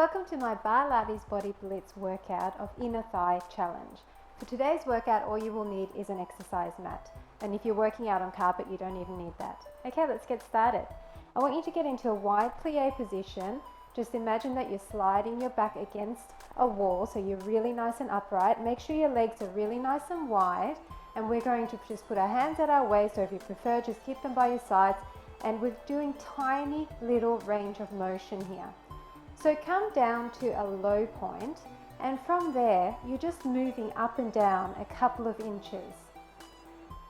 Welcome to my Barlates Body Blitz workout of inner thigh challenge. For today's workout, all you will need is an exercise mat. And if you're working out on carpet, you don't even need that. Okay, let's get started. I want you to get into a wide plie position. Just imagine that you're sliding your back against a wall, so you're really nice and upright. Make sure your legs are really nice and wide. And we're going to just put our hands at our waist, or if you prefer, just keep them by your sides. And we're doing tiny little range of motion here. So come down to a low point, and from there you're just moving up and down a couple of inches.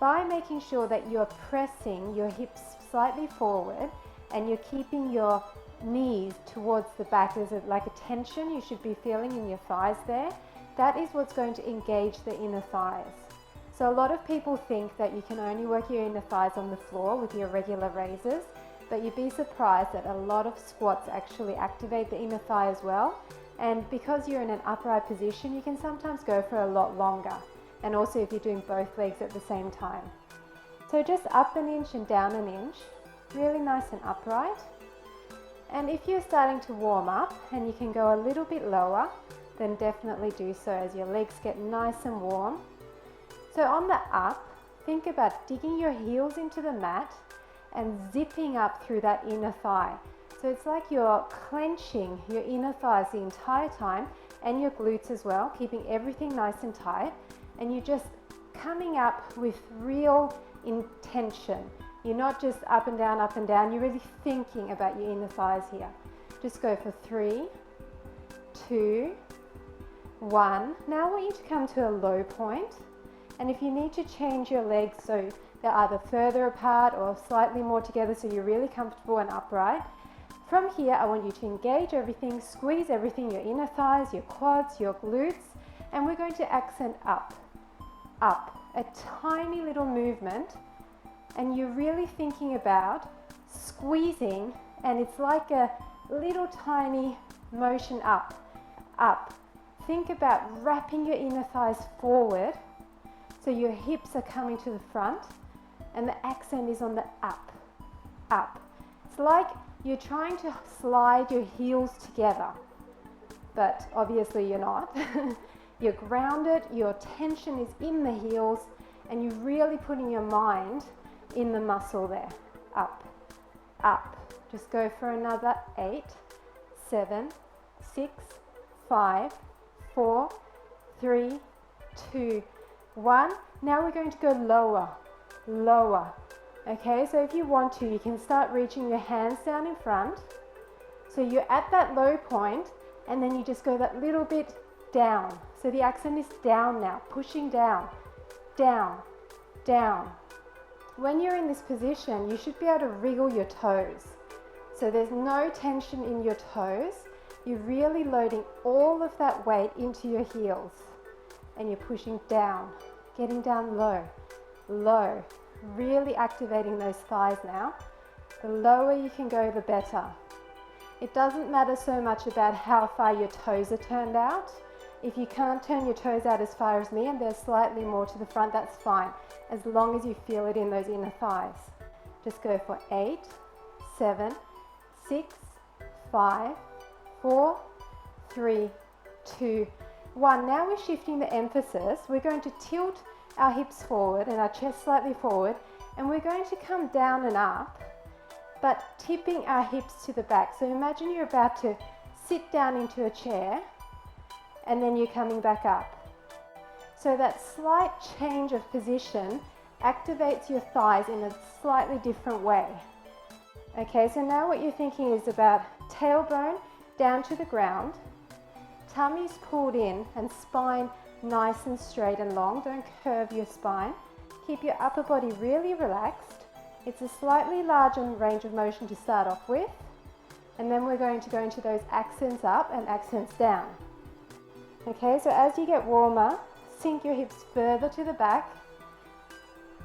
By making sure that you're pressing your hips slightly forward and you're keeping your knees towards the back, there's like a tension you should be feeling in your thighs there. That is what's going to engage the inner thighs. So a lot of people think that you can only work your inner thighs on the floor with your regular raises. But you'd be surprised that a lot of squats actually activate the inner thigh as well. And because you're in an upright position, you can sometimes go for a lot longer. And also if you're doing both legs at the same time. So just up an inch and down an inch, really nice and upright. And if you're starting to warm up and you can go a little bit lower, then definitely do so as your legs get nice and warm. So on the up, think about digging your heels into the mat and zipping up through that inner thigh. So it's like you're clenching your inner thighs the entire time, and your glutes as well, keeping everything nice and tight, and you're just coming up with real intention. You're not just up and down, you're really thinking about your inner thighs here. Just go for 3, 2, 1. Now I want you to come to a low point, and if you need to change your legs so they're either further apart or slightly more together so you're really comfortable and upright. From here, I want you to engage everything, squeeze everything, your inner thighs, your quads, your glutes, and we're going to accent up, up. A tiny little movement, and you're really thinking about squeezing, and it's like a little tiny motion up, up. Think about wrapping your inner thighs forward so your hips are coming to the front. And the accent is on the up, up. It's like you're trying to slide your heels together, but obviously you're not. You're grounded, your tension is in the heels, and you're really putting your mind in the muscle there. Up, up. Just go for another 8, 7, 6, 5, 4, 3, 2, 1. Now we're going to go lower. Lower. Okay, so if you want to, you can start reaching your hands down in front. So you're at that low point, and then you just go that little bit down. So the accent is down now, pushing down, down, down. When you're in this position, you should be able to wriggle your toes. So there's no tension in your toes. You're really loading all of that weight into your heels, and you're pushing down, getting down low. Low, really activating those thighs now. The lower you can go, the better. It doesn't matter so much about how far your toes are turned out. If you can't turn your toes out as far as me and they're slightly more to the front, that's fine, as long as you feel it in those inner thighs. Just go for 8, 7, 6, 5, 4, 3, 2, 1. Now we're shifting the emphasis. We're going to tilt our hips forward and our chest slightly forward, and we're going to come down and up, but tipping our hips to the back. So imagine you're about to sit down into a chair, and then you're coming back up. So that slight change of position activates your thighs in a slightly different way. Okay, so now what you're thinking is about tailbone down to the ground, tummy's pulled in, and spine nice and straight and long. Don't curve your spine. Keep your upper body really relaxed. It's a slightly larger range of motion to start off with, and then we're going to go into those accents up and accents down. Okay, so as you get warmer, sink your hips further to the back.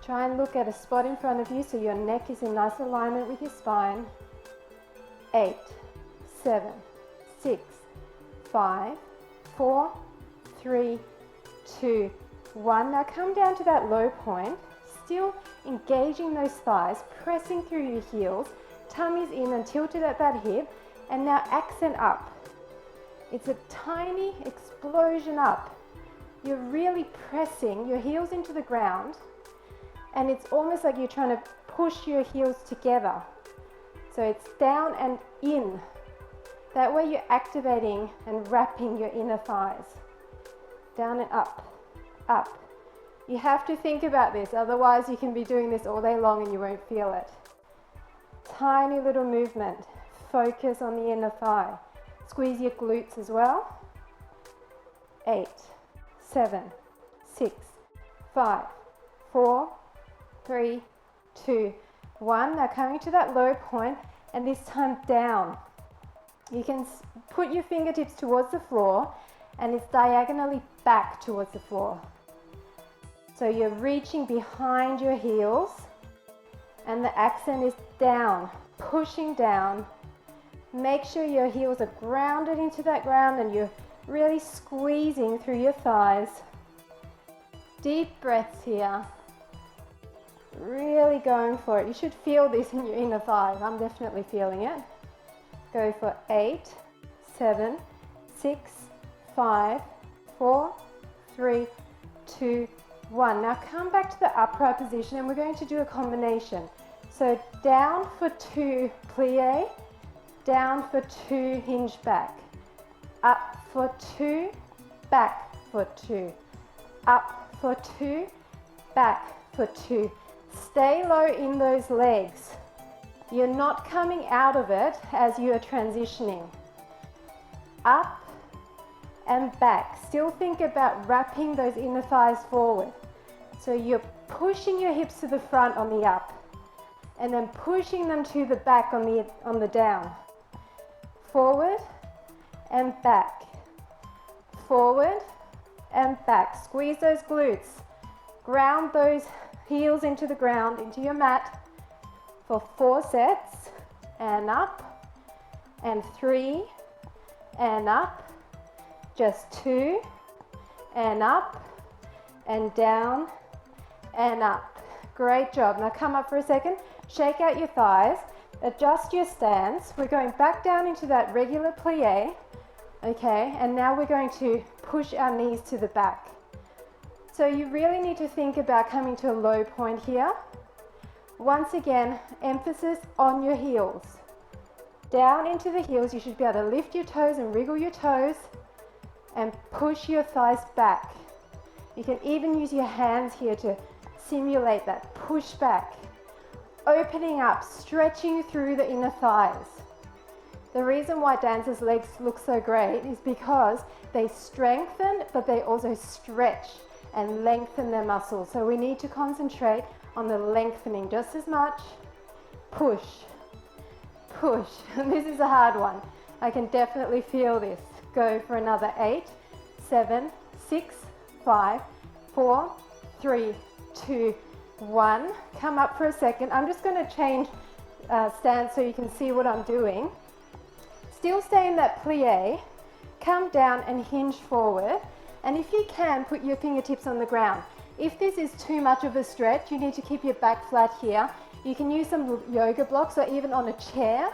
Try and look at a spot in front of you so your neck is in nice alignment with your spine. 8, 7, 6, 5, 4, 3, 2, 1. Now come down to that low point, still engaging those thighs, pressing through your heels, tummy's in and tilted at that hip, and now accent up. It's a tiny explosion up. You're really pressing your heels into the ground, and it's almost like you're trying to push your heels together. So it's down and in. That way you're activating and wrapping your inner thighs. Down and up, up. You have to think about this, otherwise you can be doing this all day long and you won't feel it. Tiny little movement. Focus on the inner thigh. Squeeze your glutes as well. 8, 7, 6, 5, 4, 3, 2, 1. Now coming to that low point, and this time down. You can put your fingertips towards the floor, and it's diagonally back towards the floor. So you're reaching behind your heels, and the accent is down, pushing down. Make sure your heels are grounded into that ground and you're really squeezing through your thighs. Deep breaths here. Really going for it. You should feel this in your inner thighs. I'm definitely feeling it. Go for 8, 7, 6, 5, 4, 3, 2, 1. Now come back to the upright position and we're going to do a combination. So down for 2 plie, down for 2 hinge back, up for 2, back for 2, up for 2, back for 2. Stay low in those legs. You're not coming out of it as you are transitioning. Up and back. Still think about wrapping those inner thighs forward. So you're pushing your hips to the front on the up, and then pushing them to the back on the down. Forward and back. Forward and back. Squeeze those glutes. Ground those heels into the ground, into your mat for 4 sets. And up. And 3. And up. Just 2. And up. And down. And up. Great job. Now come up for a second. Shake out your thighs. Adjust your stance. We're going back down into that regular plie. Okay, and now we're going to push our knees to the back. So you really need to think about coming to a low point here. Once again, emphasis on your heels. Down into the heels. You should be able to lift your toes and wriggle your toes and push your thighs back. You can even use your hands here to simulate that push back. Opening up, stretching through the inner thighs. The reason why dancers' legs look so great is because they strengthen, but they also stretch and lengthen their muscles. So we need to concentrate on the lengthening just as much. Push, push. And this is a hard one. I can definitely feel this. Go for another 8, 7, 6, 5, 4, 3, 2, 1. Come up for a second. I'm just going to change stance so you can see what I'm doing. Still stay in that plie. Come down and hinge forward. And if you can, put your fingertips on the ground. If this is too much of a stretch, you need to keep your back flat here. You can use some yoga blocks or even on a chair.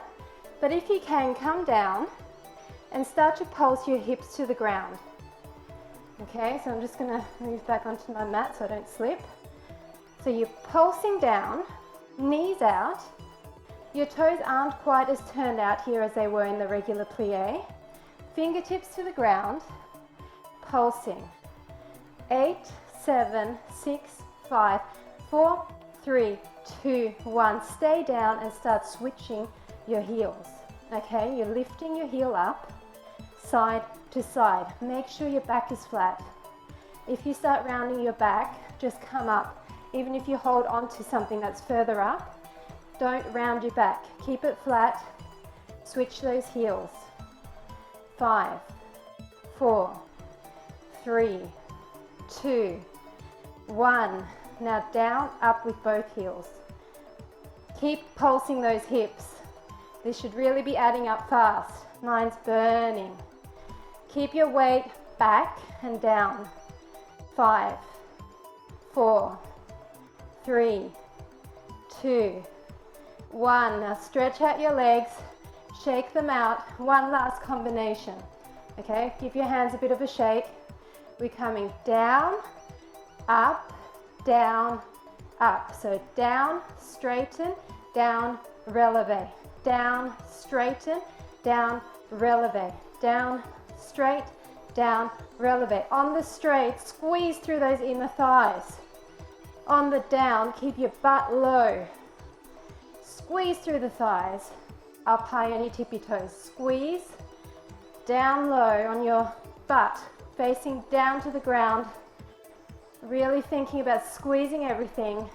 But if you can, come down and start to pulse your hips to the ground. Okay, so I'm just going to move back onto my mat so I don't slip. So you're pulsing down, knees out. Your toes aren't quite as turned out here as they were in the regular plie. Fingertips to the ground, pulsing. 8, 7, 6, 5, 4, 3, 2, 1. Stay down and start switching your heels. Okay, you're lifting your heel up, side to side. Make sure your back is flat. If you start rounding your back, just come up. Even if you hold on to something that's further up, don't round your back. Keep it flat. Switch those heels. 5, 4, 3, 2, 1. Now down, up with both heels. Keep pulsing those hips. This should really be adding up fast. Mine's burning. Keep your weight back and down. 5, 4, 3, 2, 1. Now stretch out your legs, shake them out. One last combination. Okay, give your hands a bit of a shake. We're coming down, up, down, up. So down, straighten, down, releve, down, straighten, down, releve, down, straight, down, releve. On the straight, squeeze through those inner thighs. On the down, keep your butt low. Squeeze through the thighs. Up high on your tippy toes. Squeeze. Down low on your butt, facing down to the ground. Really thinking about squeezing everything.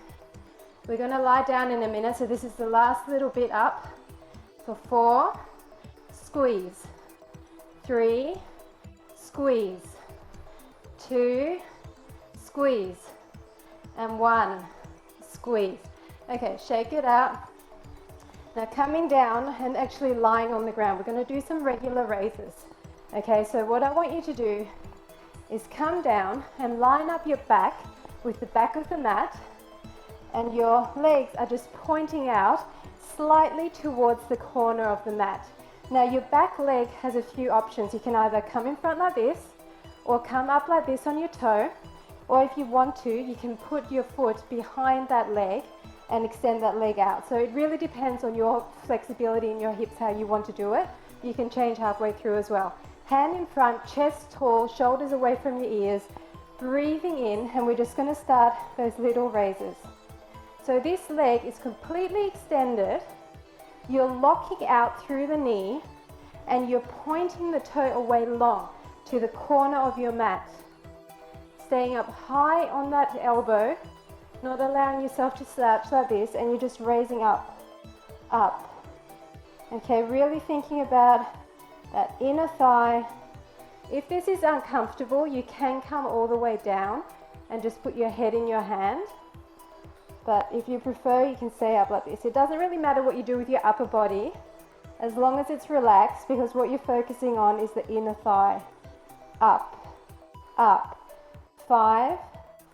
We're going to lie down in a minute, so this is the last little bit up. For 4, squeeze. 3, squeeze. 2, squeeze. And 1, squeeze. Okay, shake it out. Now coming down and actually lying on the ground, we're going to do some regular raises. Okay, so what I want you to do is come down and line up your back with the back of the mat, and your legs are just pointing out slightly towards the corner of the mat. Now your back leg has a few options. You can either come in front like this or come up like this on your toe, or if you want to, you can put your foot behind that leg and extend that leg out. So it really depends on your flexibility in your hips, how you want to do it. You can change halfway through as well. Hand in front, chest tall, shoulders away from your ears, breathing in, and we're just going to start those little raises. So this leg is completely extended. You're locking out through the knee and you're pointing the toe away long to the corner of your mat. Staying up high on that elbow, not allowing yourself to slouch like this, and you're just raising up, up. Okay, really thinking about that inner thigh. If this is uncomfortable, you can come all the way down and just put your head in your hand. But if you prefer, you can stay up like this. It doesn't really matter what you do with your upper body, as long as it's relaxed, because what you're focusing on is the inner thigh. Up, up. 5,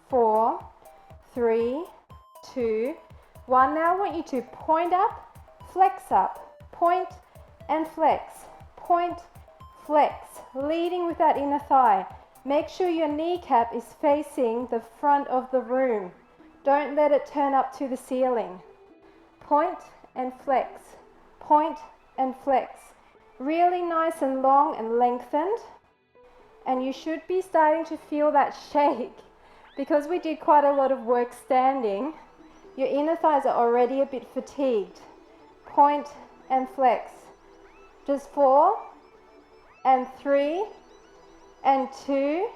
4, 3, 2, 1. Now I want you to point up, flex up, point and flex, point, flex, leading with that inner thigh. Make sure your kneecap is facing the front of the room. Don't let it turn up to the ceiling. Point and flex, point and flex. Really nice and long and lengthened. And you should be starting to feel that shake. Because we did quite a lot of work standing, your inner thighs are already a bit fatigued. Point and flex. Just 4 and 3 and 2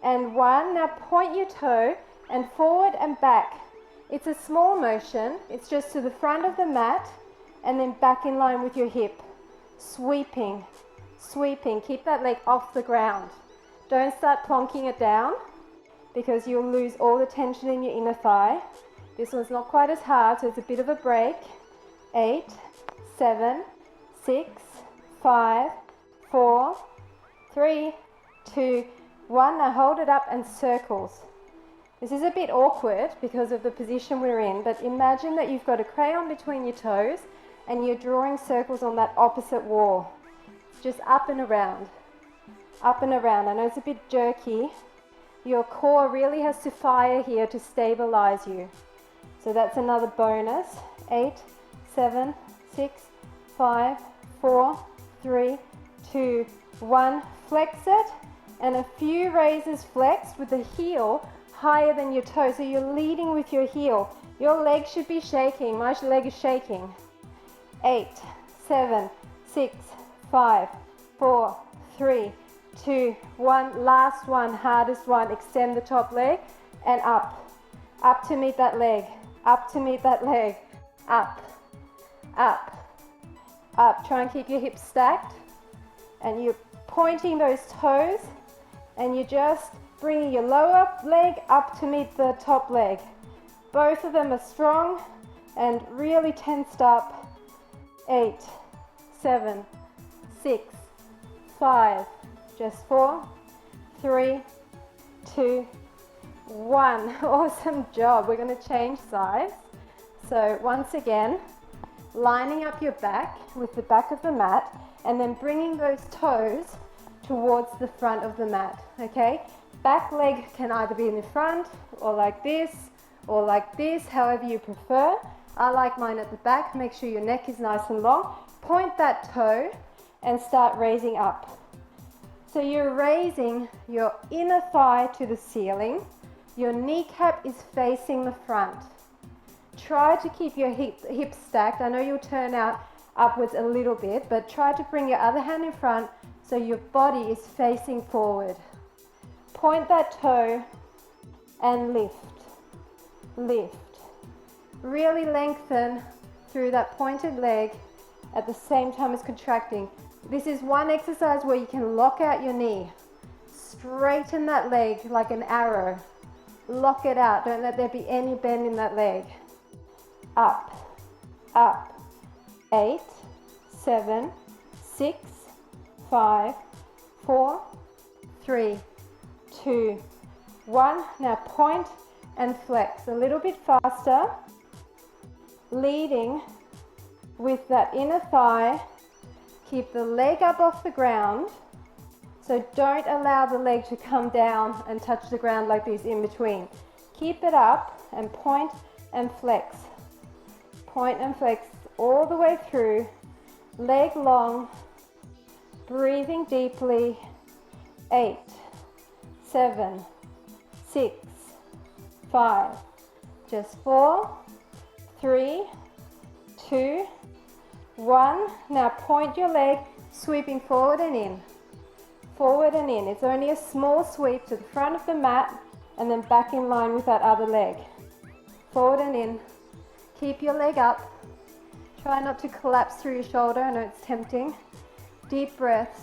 and 1. Now point your toe and forward and back. It's a small motion. It's just to the front of the mat and then back in line with your hip. Sweeping, sweeping. Keep that leg off the ground. Don't start plonking it down, because you'll lose all the tension in your inner thigh. This one's not quite as hard, so it's a bit of a break. 8, 7, 6, 5, 4, 3, 2, 1. Now hold it up and circles. This is a bit awkward because of the position we're in, but imagine that you've got a crayon between your toes and you're drawing circles on that opposite wall. Just up and around. Up and around. I know it's a bit jerky. Your core really has to fire here to stabilize you. So that's another bonus. 8, 7, 6, 5, 4, 3, 2, 1. Flex it, and a few raises flexed with the heel higher than your toe. So you're leading with your heel. Your leg should be shaking. My leg is shaking. 8, 7, 6, 5, 4, 3, 2, 1. Last one, hardest one. Extend the top leg and up. Up to meet that leg. Up to meet that leg. Up, up, up. Try and keep your hips stacked. And you're pointing those toes and you're just bringing your lower leg up to meet the top leg. Both of them are strong and really tensed up. 8, 7, 6, 5, just 4, 3, 2, 1. Awesome job. We're going to change sides. So once again, lining up your back with the back of the mat and then bringing those toes towards the front of the mat, okay? Back leg can either be in the front or like this, however you prefer. I like mine at the back. Make sure your neck is nice and long. Point that toe and start raising up. So you're raising your inner thigh to the ceiling. Your kneecap is facing the front. Try to keep your hips stacked. I know you'll turn out upwards a little bit, but try to bring your other hand in front so your body is facing forward. Point that toe and lift. Lift. Really lengthen through that pointed leg at the same time as contracting. This is one exercise where you can lock out your knee. Straighten that leg like an arrow. Lock it out. Don't let there be any bend in that leg. Up, up. 8, 7, 6, 5, 4, 3, 2, 1. Now point and flex a little bit faster, leading with that inner thigh. Keep the leg up off the ground, so don't allow the leg to come down and touch the ground like this in between. Keep it up and point and flex. Point and flex all the way through, leg long, breathing deeply. 8, 7, 6, 5, just 4, 3, 2, 1. Now point your leg, sweeping forward and in. Forward and in. It's only a small sweep to the front of the mat and then back in line with that other leg. Forward and in. Keep your leg up. Try not to collapse through your shoulder. I know it's tempting. Deep breaths.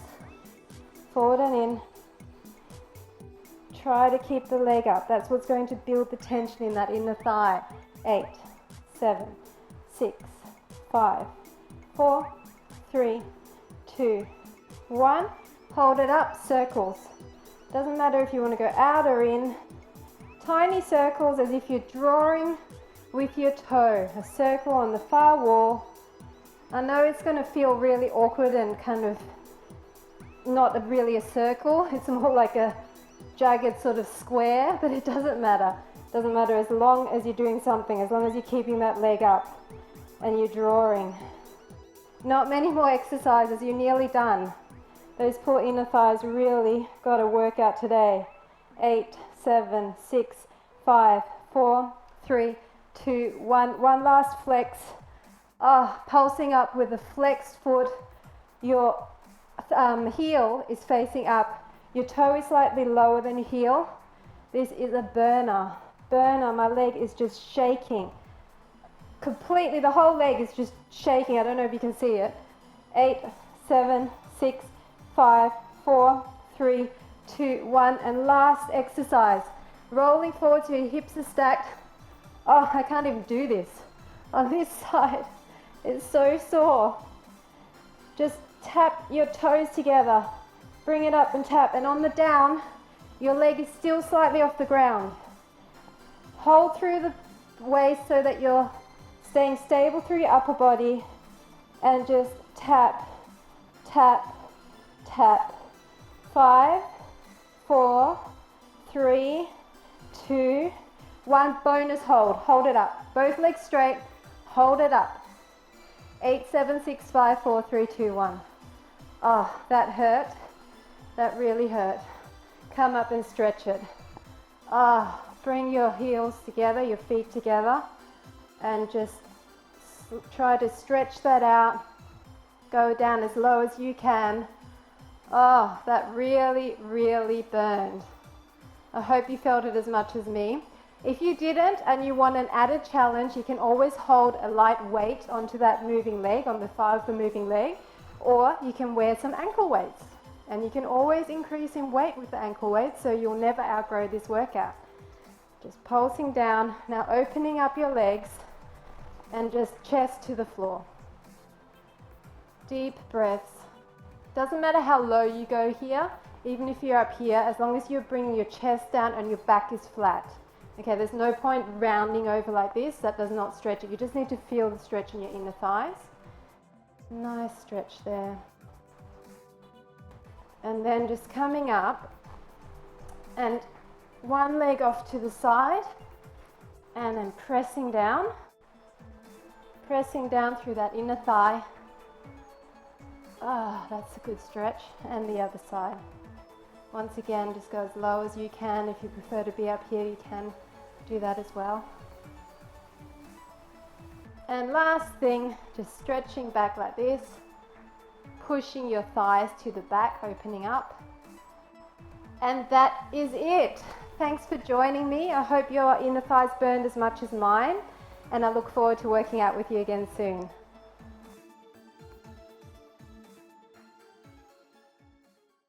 Forward and in. Try to keep the leg up. That's what's going to build the tension in that inner thigh. 8, 7, 6, 5, 4, 3, 2, 1. Hold it up, circles. Doesn't matter if you want to go out or in. Tiny circles as if you're drawing with your toe. A circle on the far wall. I know it's going to feel really awkward and kind of not really a circle. It's more like a jagged sort of square, but it doesn't matter. It doesn't matter as long as you're doing something, as long as you're keeping that leg up and you're drawing. Not many more exercises, you're nearly done. Those poor inner thighs really got to work out today. 8, 7, 6, 5, 4, 3, 2, 1. One last flex. Pulsing up with a flexed foot. Your heel is facing up. Your toe is slightly lower than your heel. This is a burner. Burner, my leg is just shaking. Completely, the whole leg is just shaking. I don't know if you can see it. 8, 7, 6, 5, 4, 3, 2, 1. And last exercise. Rolling forward so your hips are stacked. I can't even do this. On this side, it's so sore. Just tap your toes together. Bring it up and tap. And on the down, your leg is still slightly off the ground. Hold through the waist so that you're staying stable through your upper body. And just tap, tap, tap. 5, 4, 3, 2, 1. Bonus hold. Hold it up. Both legs straight. Hold it up. 8, 7, 6, 5, 4, 3, 2, 1. That hurt. That really hurt. Come up and stretch it. Bring your heels together, your feet together, and just try to stretch that out. Go down as low as you can. That really, really burned. I hope you felt it as much as me. If you didn't and you want an added challenge, you can always hold a light weight onto that moving leg, on the thigh of the moving leg, or you can wear some ankle weights. And you can always increase in weight with the ankle weights, so you'll never outgrow this workout. Just pulsing down, now opening up your legs and just chest to the floor. Deep breaths. Doesn't matter how low you go here, even if you're up here, as long as you're bringing your chest down and your back is flat. Okay, there's no point rounding over like this. That does not stretch it. You just need to feel the stretch in your inner thighs. Nice stretch there. And then just coming up and one leg off to the side and then pressing down through that inner thigh. Ah, that's a good stretch. And the other side. Once again, just go as low as you can. If you prefer to be up here, you can do that as well. And last thing, just stretching back like this, pushing your thighs to the back, opening up. And that is it. Thanks for joining me. I hope your inner thighs burned as much as mine, and I look forward to working out with you again soon.